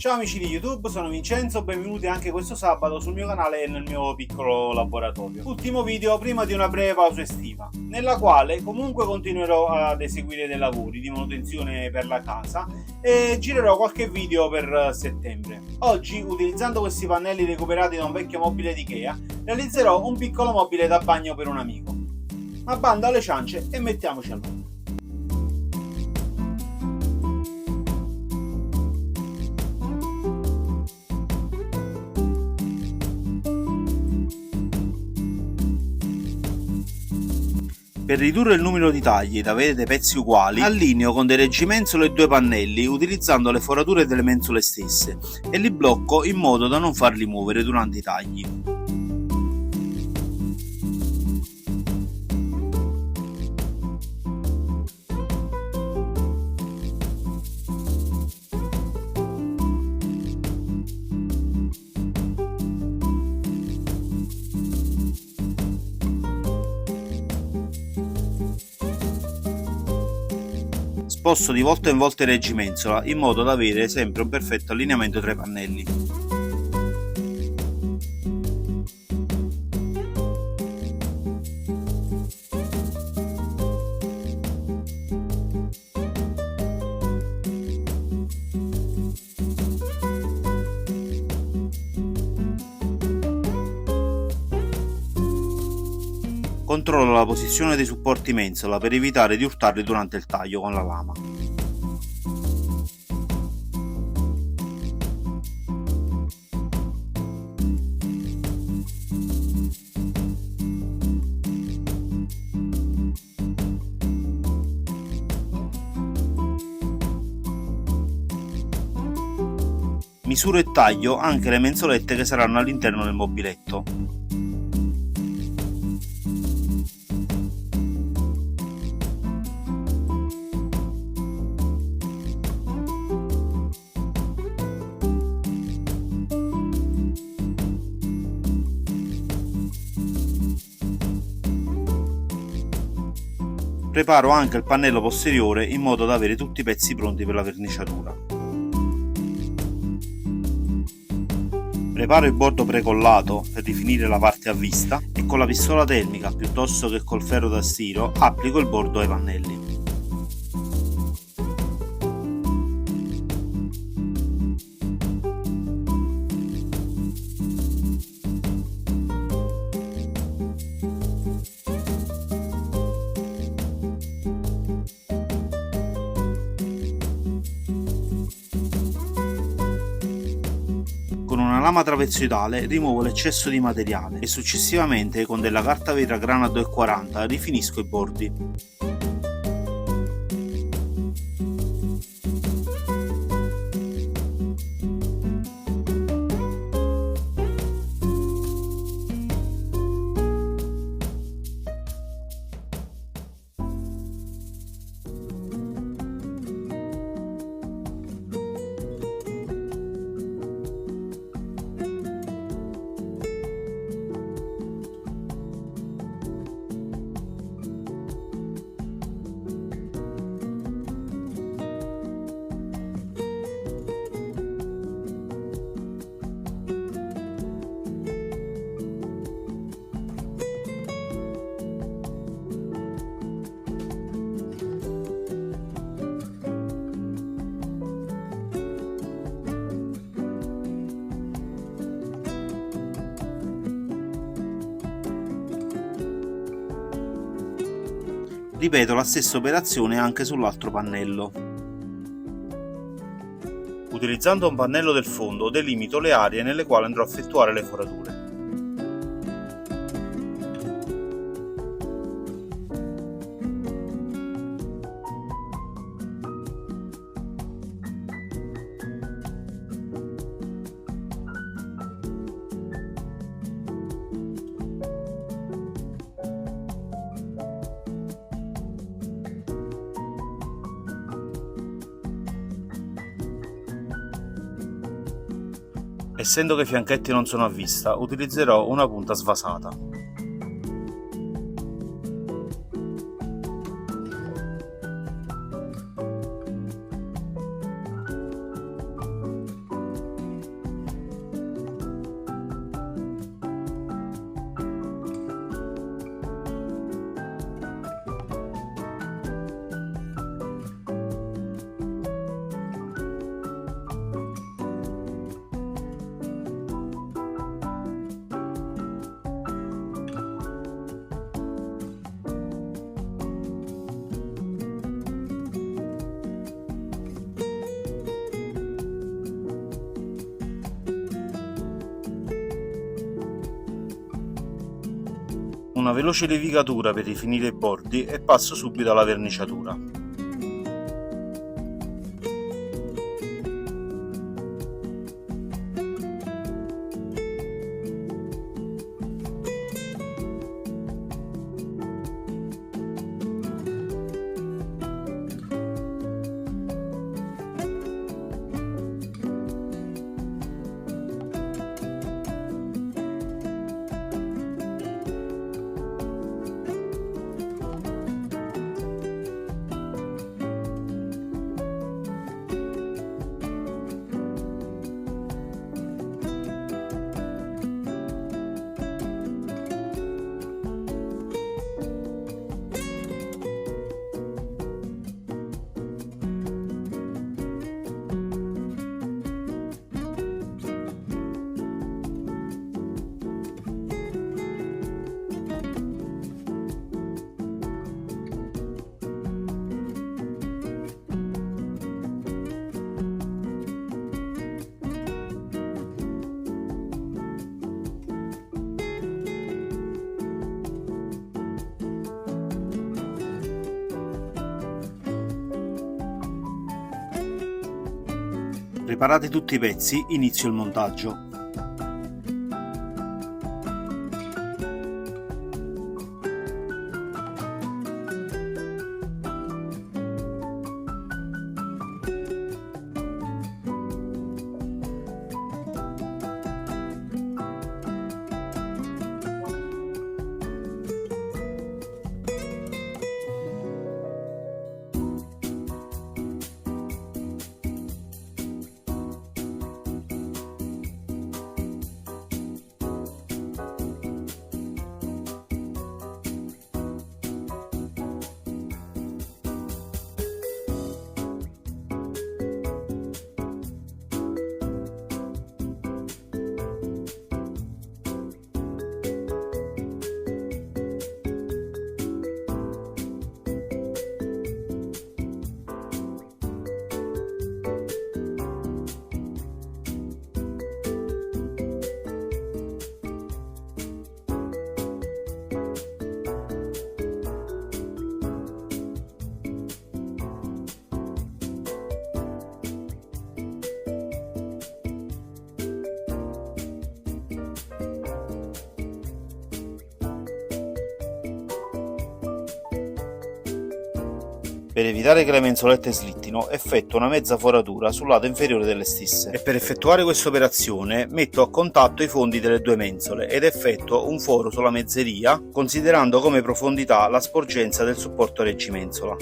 Ciao amici di YouTube, sono Vincenzo, benvenuti anche questo sabato sul mio canale e nel mio piccolo laboratorio. Ultimo video prima di una breve pausa estiva, nella quale comunque continuerò ad eseguire dei lavori di manutenzione per la casa e girerò qualche video per settembre. Oggi, utilizzando questi pannelli recuperati da un vecchio mobile di Ikea, realizzerò un piccolo mobile da bagno per un amico. Ma bando alle ciance e mettiamoci al lavoro. Per ridurre il numero di tagli ed avere dei pezzi uguali, allineo con dei reggimensole due pannelli utilizzando le forature delle mensole stesse e li blocco in modo da non farli muovere durante i tagli. Sposto di volta in volta il reggimensola in modo da avere sempre un perfetto allineamento tra i pannelli. Controllo la posizione dei supporti mensola per evitare di urtarli durante il taglio con la lama. Misuro e taglio anche le mensolette che saranno all'interno del mobiletto. Preparo anche il pannello posteriore in modo da avere tutti i pezzi pronti per la verniciatura. Preparo il bordo precollato per rifinire la parte a vista e con la pistola termica piuttosto che col ferro da stiro applico il bordo ai pannelli. Con una lama trapezoidale rimuovo l'eccesso di materiale e successivamente con della carta vetro grana 240 rifinisco i bordi. Ripeto la stessa operazione anche sull'altro pannello. Utilizzando un pannello del fondo delimito le aree nelle quali andrò a effettuare le forature. Essendo che i fianchetti non sono a vista, utilizzerò una punta svasata. una veloce levigatura per rifinire i bordi e passo subito alla verniciatura. Preparati tutti i pezzi, inizio il montaggio. Per evitare che le menzolette slittino, effettuo una mezza foratura sul lato inferiore delle stesse e per effettuare questa operazione metto a contatto i fondi delle due mensole ed effettuo un foro sulla mezzeria, considerando come profondità la sporgenza del supporto reggimensola.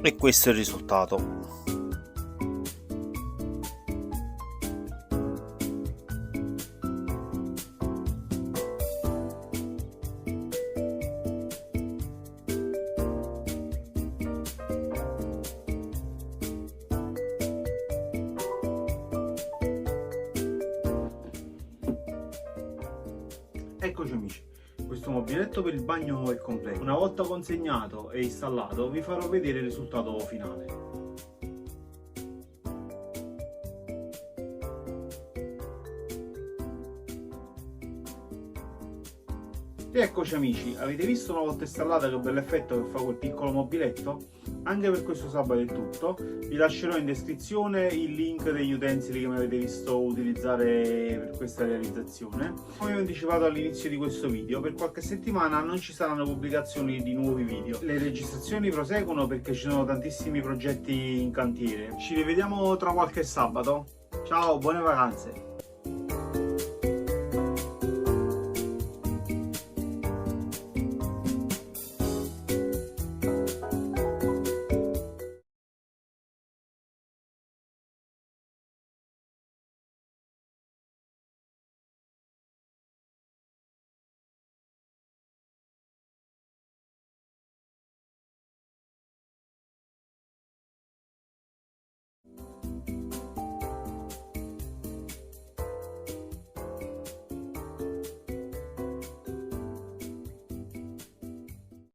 E questo è il risultato. Eccoci amici, questo mobiletto per il bagno è completo. Una volta consegnato e installato vi farò vedere il risultato finale. E eccoci amici, avete visto una volta installata che bell'effetto che fa quel piccolo mobiletto? Anche per questo sabato è tutto, vi lascerò in descrizione il link degli utensili che mi avete visto utilizzare per questa realizzazione. Come ho anticipato all'inizio di questo video, per qualche settimana non ci saranno pubblicazioni di nuovi video. Le registrazioni proseguono perché ci sono tantissimi progetti in cantiere. Ci rivediamo tra qualche sabato. Ciao, buone vacanze!